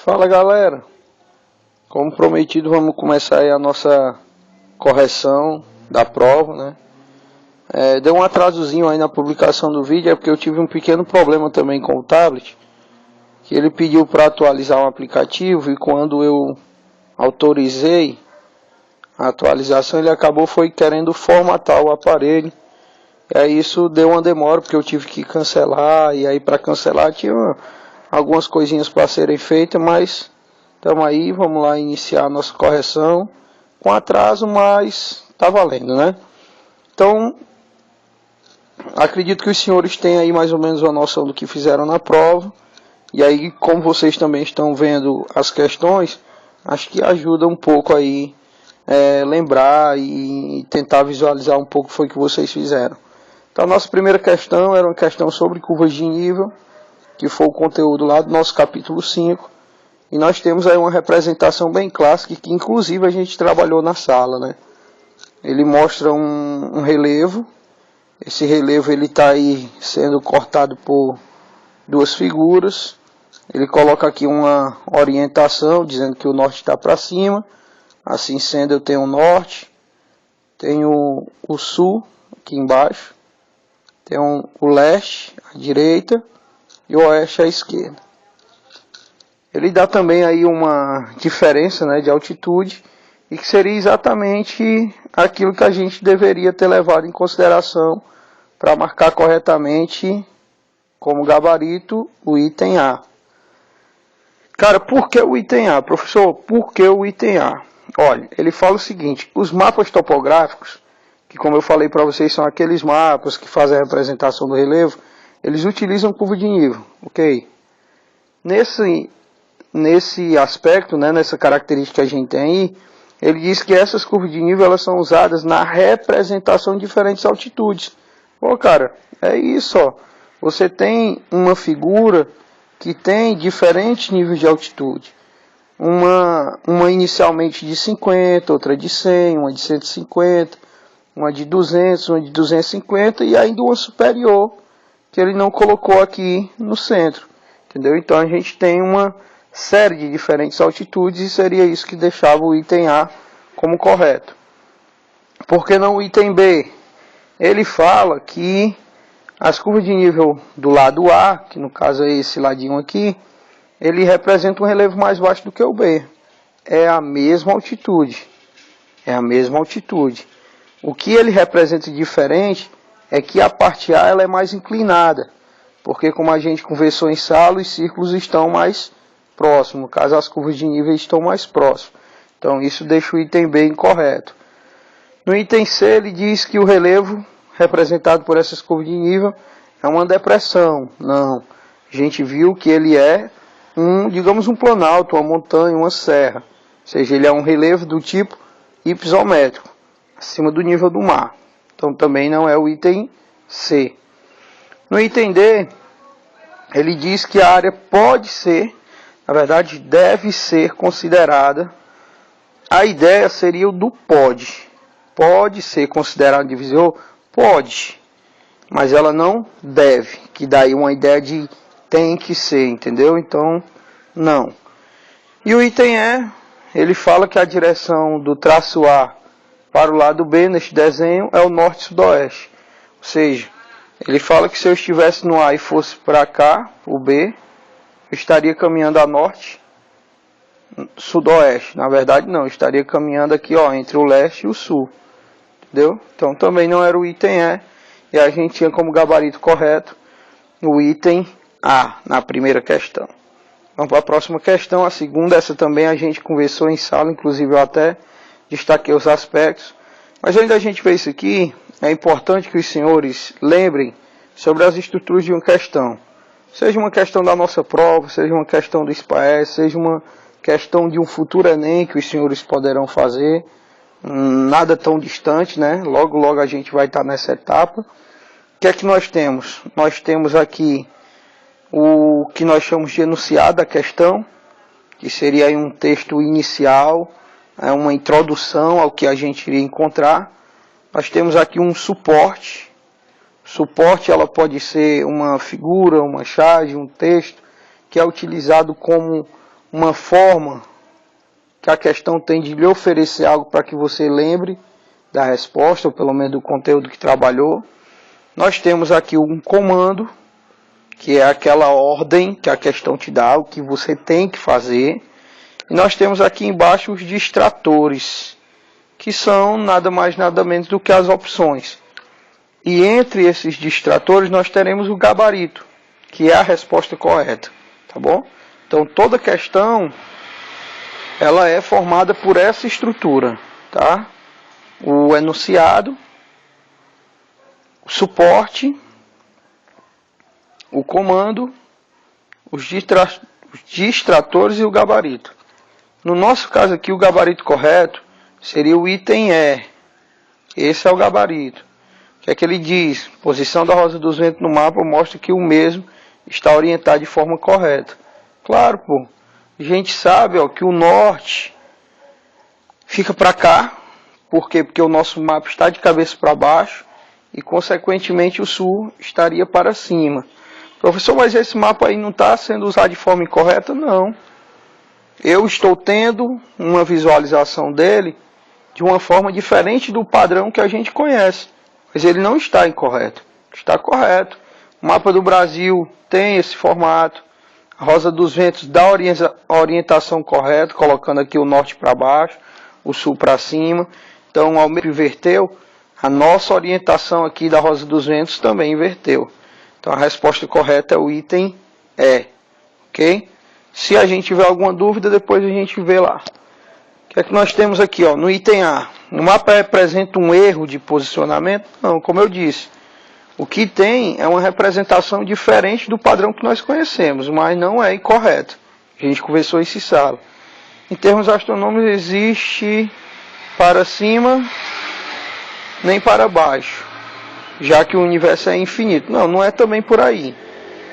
Fala galera, como prometido vamos começar aí a nossa correção da prova, né? Deu um atrasozinho aí na publicação do vídeo, é porque eu tive um pequeno problema também com o tablet, que ele pediu para atualizar um aplicativo e quando eu autorizei a atualização ele acabou querendo formatar o aparelho. E aí isso deu uma demora porque eu tive que cancelar, e aí para cancelar tinha algumas coisinhas para serem feitas, mas estamos aí, vamos lá iniciar a nossa correção com atraso, mas tá valendo, né? Então, acredito que os senhores têm aí mais ou menos uma noção do que fizeram na prova, e aí como vocês também estão vendo as questões, acho que ajuda um pouco aí lembrar e tentar visualizar um pouco o que foi que vocês fizeram. Então a nossa primeira questão era uma questão sobre curvas de nível, que foi o conteúdo lá do nosso capítulo 5. E nós temos aí uma representação bem clássica, que inclusive a gente trabalhou na sala, né? Ele mostra um relevo. Esse relevo ele está aí sendo cortado por duas figuras. Ele coloca aqui uma orientação, dizendo que o norte está para cima. Assim sendo, eu tenho o norte, tenho o sul aqui embaixo, tenho o leste à direita e o oeste à esquerda. Ele dá também aí uma diferença, né, de altitude, e que seria exatamente aquilo que a gente deveria ter levado em consideração para marcar corretamente como gabarito o item A. Cara, por que o item A? Professor, por que o item A? Olha, ele fala o seguinte: os mapas topográficos, que como eu falei para vocês são aqueles mapas que fazem a representação do relevo, eles utilizam curva de nível, ok? Nesse aspecto, né, nessa característica que a gente tem aí, ele diz que essas curvas de nível elas são usadas na representação de diferentes altitudes. Pô, cara, é isso, ó. Você tem uma figura que tem diferentes níveis de altitude. Uma inicialmente de 50, outra de 100, uma de 150, uma de 200, uma de 250 e ainda uma superior que ele não colocou aqui no centro. Entendeu? Então a gente tem uma série de diferentes altitudes e seria isso que deixava o item A como correto. Por que não o item B? Ele fala que as curvas de nível do lado A, que no caso é esse ladinho aqui, ele representa um relevo mais baixo do que o B. É a mesma altitude. É a mesma altitude. O que ele representa de diferente é que a parte A ela é mais inclinada. Porque como a gente conversou em sala, os círculos estão mais próximos. No caso, as curvas de nível estão mais próximas. Então isso deixa o item B incorreto. No item C ele diz que o relevo representado por essas curvas de nível é uma depressão. Não. A gente viu que ele é digamos um planalto, uma montanha, uma serra. Ou seja, ele é um relevo do tipo hipizométrico, acima do nível do mar. Então também não é o item C. No item D, ele diz que a área pode ser, na verdade deve ser considerada, a ideia seria o do pode. Pode ser considerado divisor? Pode, mas ela não deve, que daí uma ideia de tem que ser, entendeu? Então, não. E o item E, ele fala que a direção do traço A para o lado B neste desenho é o norte e sudoeste. Ou seja, ele fala que se eu estivesse no A e fosse para cá, o B, eu estaria caminhando a norte, sudoeste. Na verdade não, eu estaria caminhando aqui, ó, entre o leste e o sul. Entendeu? Então também não era o item E, e a gente tinha como gabarito correto o item A, na primeira questão. Vamos para a próxima questão, a segunda, essa também a gente conversou em sala, inclusive eu até destaquei os aspectos. Mas antes da gente ver isso aqui, é importante que os senhores lembrem sobre as estruturas de uma questão. Seja uma questão da nossa prova, seja uma questão do SPAES, seja uma questão de um futuro Enem que os senhores poderão fazer. Nada tão distante, né? Logo, logo a gente vai estar nessa etapa. O que é que nós temos? Nós temos aqui o que nós chamamos de enunciado da questão, que seria aí um texto inicial, uma introdução ao que a gente iria encontrar. Nós temos aqui um suporte. Suporte ela pode ser uma figura, uma charge, um texto, que é utilizado como uma forma que a questão tem de lhe oferecer algo para que você lembre da resposta, ou pelo menos do conteúdo que trabalhou. Nós temos aqui um comando, que é aquela ordem que a questão te dá, o que você tem que fazer. E nós temos aqui embaixo os distratores, que são nada mais nada menos do que as opções. E entre esses distratores nós teremos o gabarito, que é a resposta correta, tá bom? Então toda questão ela é formada por essa estrutura, tá? O enunciado, o suporte, o comando, os distratores e o gabarito. No nosso caso aqui, o gabarito correto seria o item E. Esse é o gabarito. O que é que ele diz? Posição da Rosa dos Ventos no mapa mostra que o mesmo está orientado de forma correta. Claro, pô. A gente sabe, ó, que o norte fica para cá. Por quê? Porque o nosso mapa está de cabeça para baixo e, consequentemente, o sul estaria para cima. Professor, mas esse mapa aí não está sendo usado de forma incorreta? Não. Eu estou tendo uma visualização dele de uma forma diferente do padrão que a gente conhece. Mas ele não está incorreto. Está correto. O mapa do Brasil tem esse formato. A Rosa dos Ventos dá a orientação correta, colocando aqui o norte para baixo, o sul para cima. Então, ao mesmo inverteu, a nossa orientação aqui da Rosa dos Ventos também inverteu. Então, a resposta correta é o item E. Ok? Se a gente tiver alguma dúvida, depois a gente vê lá. O que é que nós temos aqui? Ó, no item A, o mapa representa um erro de posicionamento? Não, como eu disse. O que tem é uma representação diferente do padrão que nós conhecemos, mas não é incorreto. A gente conversou isso em sala. Em termos astronômicos, existe para cima nem para baixo, já que o universo é infinito. Não, não é também por aí.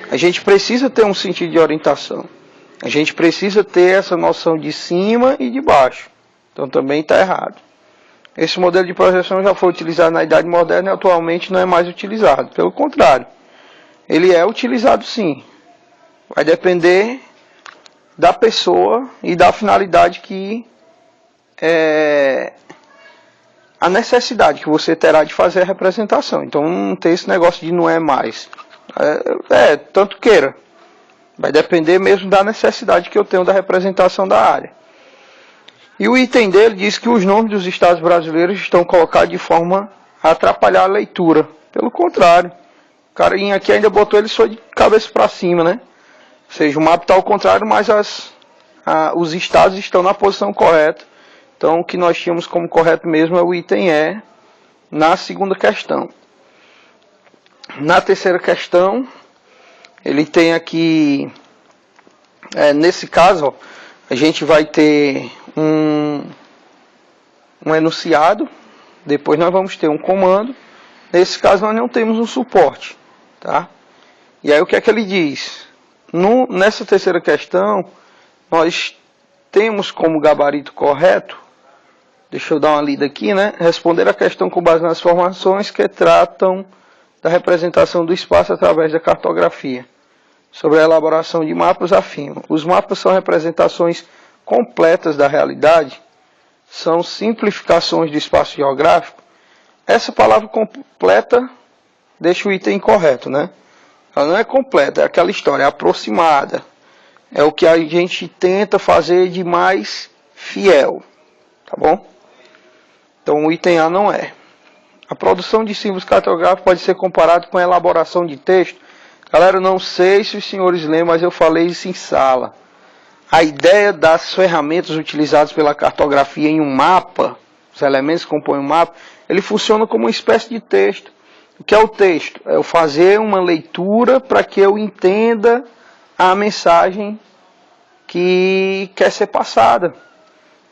A gente precisa ter um sentido de orientação. A gente precisa ter essa noção de cima e de baixo. Então também está errado. Esse modelo de projeção já foi utilizado na Idade Moderna e atualmente não é mais utilizado. Pelo contrário, ele é utilizado sim. Vai depender da pessoa e da finalidade que a necessidade que você terá de fazer a representação. Então não tem esse negócio de não é mais. Tanto queira. Vai depender mesmo da necessidade que eu tenho da representação da área. E o item dele diz que os nomes dos estados brasileiros estão colocados de forma a atrapalhar a leitura. Pelo contrário. O carinha aqui ainda botou ele só de cabeça para cima, né? Ou seja, o mapa está ao contrário, mas os estados estão na posição correta. Então, o que nós tínhamos como correto mesmo é o item E na segunda questão. Na terceira questão, ele tem aqui, nesse caso, ó, a gente vai ter um enunciado, depois nós vamos ter um comando. Nesse caso, nós não temos um suporte, tá? E aí, o que é que ele diz? Nessa terceira questão, nós temos como gabarito correto, deixa eu dar uma lida aqui, né? Responder a questão com base nas informações que tratam da representação do espaço através da cartografia. Sobre a elaboração de mapas, afirma: os mapas são representações completas da realidade, são simplificações do espaço geográfico. Essa palavra completa deixa o item incorreto, né? Ela não é completa, é aquela história, é aproximada. É o que a gente tenta fazer de mais fiel, tá bom? Então o item A não é. A produção de símbolos cartográficos pode ser comparado com a elaboração de texto. Galera, eu não sei se os senhores lembram, mas eu falei isso em sala. A ideia das ferramentas utilizadas pela cartografia em um mapa, os elementos que compõem um mapa, ele funciona como uma espécie de texto. O que é o texto? É eu fazer uma leitura para que eu entenda a mensagem que quer ser passada.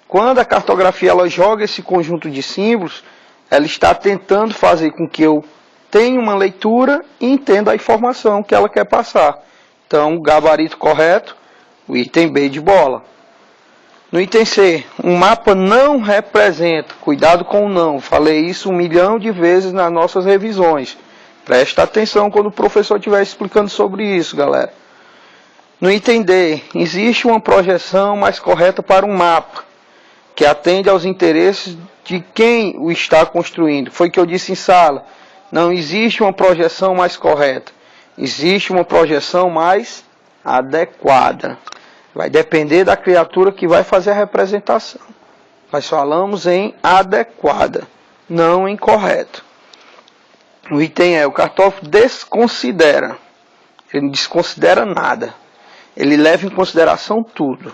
Quando a cartografia ela joga esse conjunto de símbolos, ela está tentando fazer com que eu tenha uma leitura e entenda a informação que ela quer passar. Então, o gabarito correto, o item B de bola. No item C, um mapa não representa, cuidado com o não, falei isso 1 milhão de vezes nas nossas revisões. Presta atenção quando o professor estiver explicando sobre isso, galera. No item D, existe uma projeção mais correta para um mapa, que atende aos interesses de quem o está construindo. Foi o que eu disse em sala. Não existe uma projeção mais correta. Existe uma projeção mais adequada. Vai depender da criatura que vai fazer a representação. Nós falamos em adequada, não em correto. O item é, o cartógrafo desconsidera. Ele não desconsidera nada. Ele leva em consideração tudo.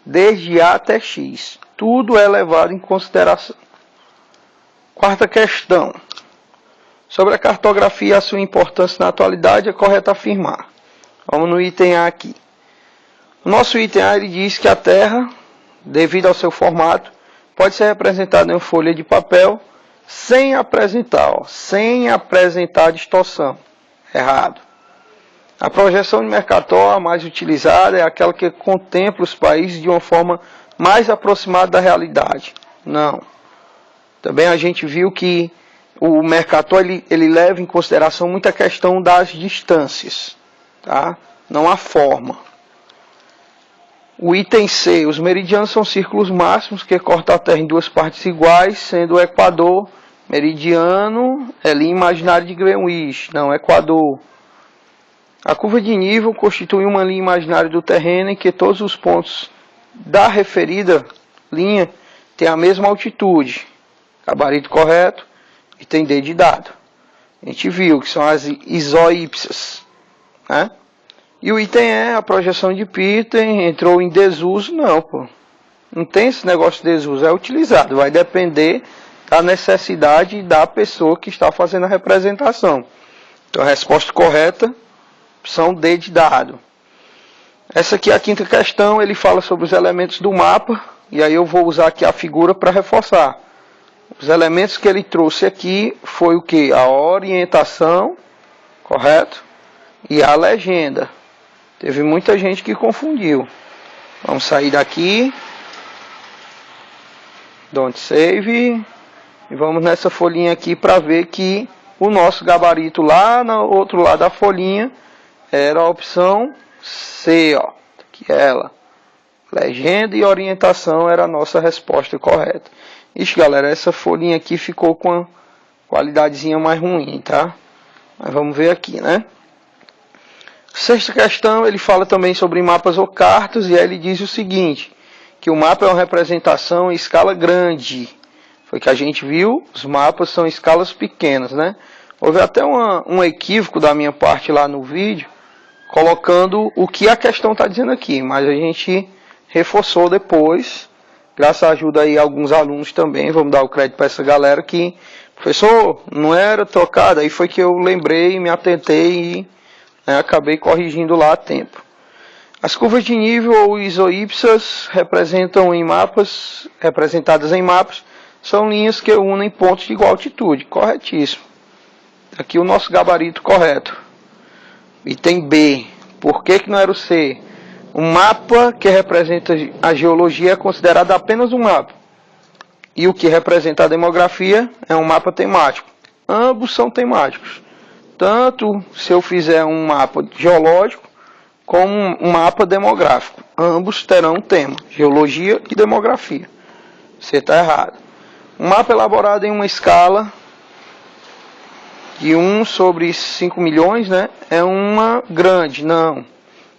Desde A até X. Tudo é levado em consideração. Quarta questão. Sobre a cartografia e a sua importância na atualidade, é correto afirmar. Vamos no item A aqui. O nosso item A ele diz que a Terra, devido ao seu formato, pode ser representada em uma folha de papel sem apresentar distorção. Errado. A projeção de Mercator, a mais utilizada, é aquela que contempla os países de uma forma mais aproximada da realidade. Não. Também a gente viu que o Mercator ele leva em consideração muita questão das distâncias, tá? Não a forma. O item C, os meridianos são círculos máximos que cortam a Terra em duas partes iguais, sendo o Equador, meridiano, é linha imaginária de Greenwich, não Equador. A curva de nível constitui uma linha imaginária do terreno em que todos os pontos da referida linha têm a mesma altitude, gabarito correto, e tem D de dado. A gente viu que são as isoípsas, né? E o item é a projeção de Peter, entrou em desuso, não, pô. Não tem esse negócio de desuso, é utilizado, vai depender da necessidade da pessoa que está fazendo a representação. Então a resposta correta, opção D de dado. Essa aqui é a quinta questão, ele fala sobre os elementos do mapa, e aí eu vou usar aqui a figura para reforçar. Os elementos que ele trouxe aqui foi o que? A orientação, correto? E a legenda. Teve muita gente que confundiu. Vamos sair daqui. Don't save. E vamos nessa folhinha aqui para ver que o nosso gabarito lá no outro lado da folhinha era a opção C, ó. Aqui é ela. Legenda e orientação era a nossa resposta correta. Ixi, galera, essa folhinha aqui ficou com uma qualidadezinha mais ruim, tá? Mas vamos ver aqui, né? Sexta questão, ele fala também sobre mapas ou cartas, e aí ele diz o seguinte, que o mapa é uma representação em escala grande. Foi que a gente viu, os mapas são em escalas pequenas, né? Houve até um equívoco da minha parte lá no vídeo, colocando o que a questão está dizendo aqui, mas a gente reforçou depois, graças à ajuda aí alguns alunos também, vamos dar o crédito para essa galera que, professor, não era trocado, aí foi que eu lembrei, me atentei e acabei corrigindo lá a tempo. As curvas de nível ou isoípsas representadas em mapas, são linhas que unem pontos de igual altitude, corretíssimo. Aqui o nosso gabarito correto. Item B, por que não era o C? Um mapa que representa a geologia é considerado apenas um mapa. E o que representa a demografia é um mapa temático. Ambos são temáticos. Tanto se eu fizer um mapa geológico, como um mapa demográfico. Ambos terão um tema, geologia e demografia. Você está errado. Um mapa elaborado em uma escala de 1 sobre 5 milhões, né, é uma grande, não.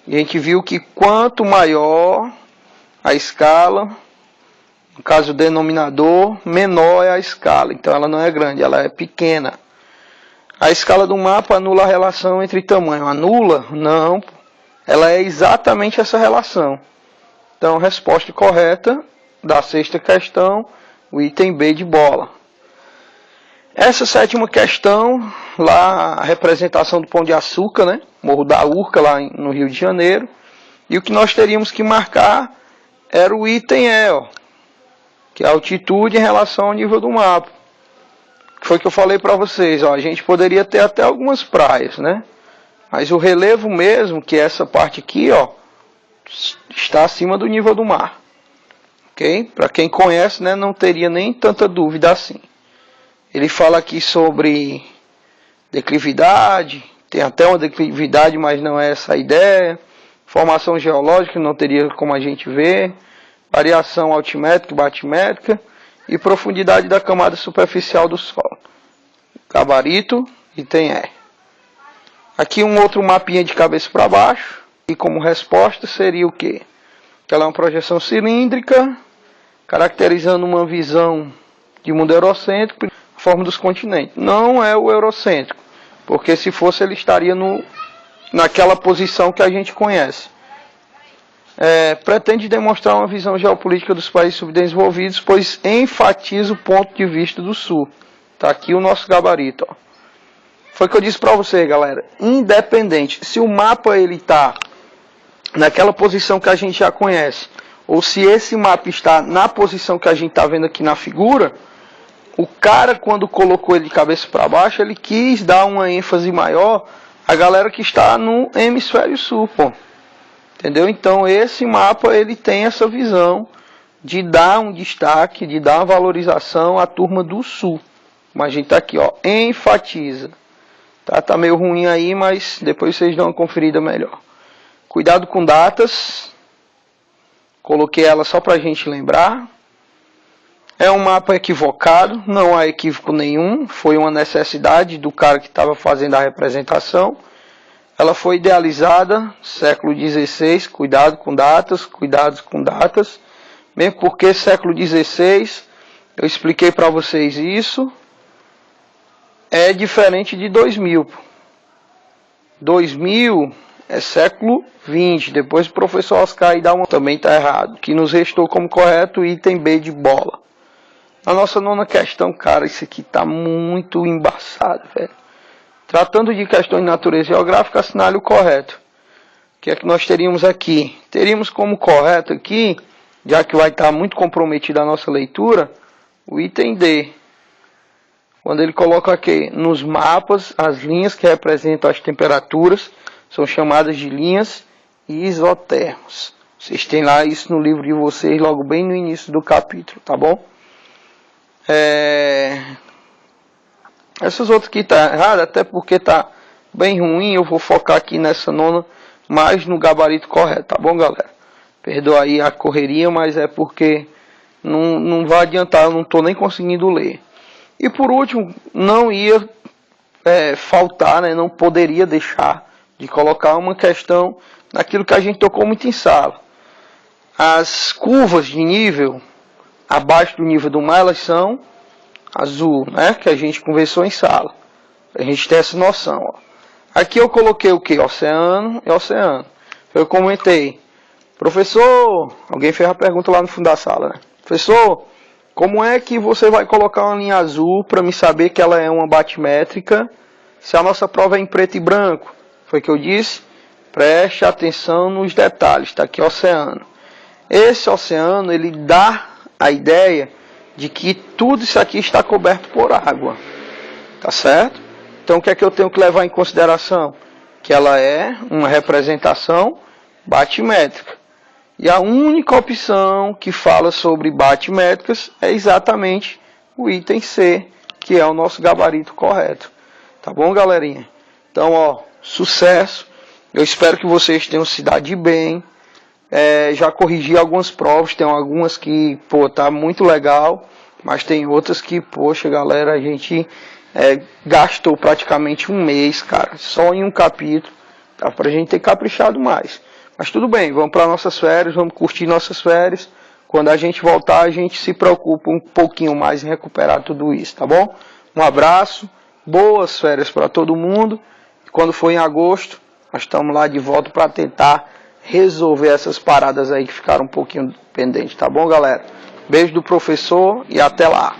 E a gente viu que quanto maior a escala, no caso o denominador, menor é a escala. Então ela não é grande, ela é pequena. A escala do mapa anula a relação entre tamanho. Anula? Não. Ela é exatamente essa relação. Então, resposta correta da sexta questão, o item B de bola. Essa sétima questão, lá a representação do Pão de Açúcar, né? Morro da Urca, lá no Rio de Janeiro. E o que nós teríamos que marcar era o item E, ó, que é a altitude em relação ao nível do mapa. Foi que eu falei para vocês, ó, a gente poderia ter até algumas praias, né? Mas o relevo mesmo, que é essa parte aqui, ó, está acima do nível do mar. Ok? Para quem conhece, né, não teria nem tanta dúvida assim. Ele fala aqui sobre declividade, tem até uma declividade, mas não é essa a ideia. Formação geológica, não teria como a gente ver. Variação altimétrica e batimétrica. E profundidade da camada superficial do solo. Gabarito, item E. Aqui um outro mapinha de cabeça para baixo. E como resposta seria o quê? Que ela é uma projeção cilíndrica, caracterizando uma visão de mundo eurocêntrico, a forma dos continentes. Não é o eurocêntrico, porque se fosse ele estaria naquela posição que a gente conhece. Pretende demonstrar uma visão geopolítica dos países subdesenvolvidos, pois enfatiza o ponto de vista do Sul. Está aqui o nosso gabarito. Ó. Foi o que eu disse para você, galera. Independente, se o mapa ele está naquela posição que a gente já conhece, ou se esse mapa está na posição que a gente está vendo aqui na figura, o cara, quando colocou ele de cabeça para baixo, ele quis dar uma ênfase maior à galera que está no hemisfério sul, pô. Entendeu? Então esse mapa ele tem essa visão de dar um destaque, de dar uma valorização à turma do sul. Mas a gente tá aqui, ó, enfatiza. Tá meio ruim aí, mas depois vocês dão uma conferida melhor. Cuidado com datas. Coloquei ela só para a gente lembrar. É um mapa equivocado, não há equívoco nenhum. Foi uma necessidade do cara que estava fazendo a representação. Ela foi idealizada século XVI. Cuidado com datas, cuidado com datas. Mesmo porque século XVI, eu expliquei para vocês isso, é diferente de 2000. 2000 é século XX. Depois o professor Oscar aí dá uma... Também está errado. Que nos restou como correto o item B de bola. Na nossa nona questão, cara, isso aqui está muito embaçado, velho. Tratando de questões de natureza geográfica, assinale o correto. O que é que nós teríamos aqui? Teríamos como correto aqui, já que vai estar muito comprometido a nossa leitura, o item D. Quando ele coloca aqui, nos mapas, as linhas que representam as temperaturas são chamadas de linhas isotermos. Vocês têm lá isso no livro de vocês, logo bem no início do capítulo, tá bom? Essas outras aqui tá errado, até porque tá bem ruim. Eu vou focar aqui nessa nona, mais no gabarito correto, tá bom, galera? Perdoa aí a correria, mas é porque não vai adiantar, eu não tô nem conseguindo ler. E por último, não ia faltar, né, não poderia deixar de colocar uma questão naquilo que a gente tocou muito em sala. As curvas de nível abaixo do nível do mar, elas são azul, né? Que a gente conversou em sala. A gente tem essa noção, ó. Aqui eu coloquei o que? Oceano e oceano. Eu comentei, professor, alguém fez a pergunta lá no fundo da sala, né? Professor, como é que você vai colocar uma linha azul para me saber que ela é uma batimétrica se a nossa prova é em preto e branco? Foi o que eu disse? Preste atenção nos detalhes, tá aqui oceano. Esse oceano, ele dá a ideia de que tudo isso aqui está coberto por água, tá certo? Então o que é que eu tenho que levar em consideração? Que ela é uma representação batimétrica. E a única opção que fala sobre batimétricas é exatamente o item C, que é o nosso gabarito correto. Tá bom, galerinha? Então, ó, sucesso. Eu espero que vocês tenham se dado bem. Já corrigi algumas provas, tem algumas que, pô, tá muito legal, mas tem outras que, poxa, galera, a gente gastou praticamente um mês, cara, só em um capítulo, tá, pra gente ter caprichado mais. Mas tudo bem, vamos para nossas férias, vamos curtir nossas férias. Quando a gente voltar, a gente se preocupa um pouquinho mais em recuperar tudo isso, tá bom? Um abraço, boas férias para todo mundo. E quando for em agosto, nós estamos lá de volta para tentar resolver essas paradas aí que ficaram um pouquinho pendentes, tá bom, galera? Beijo do professor e até lá.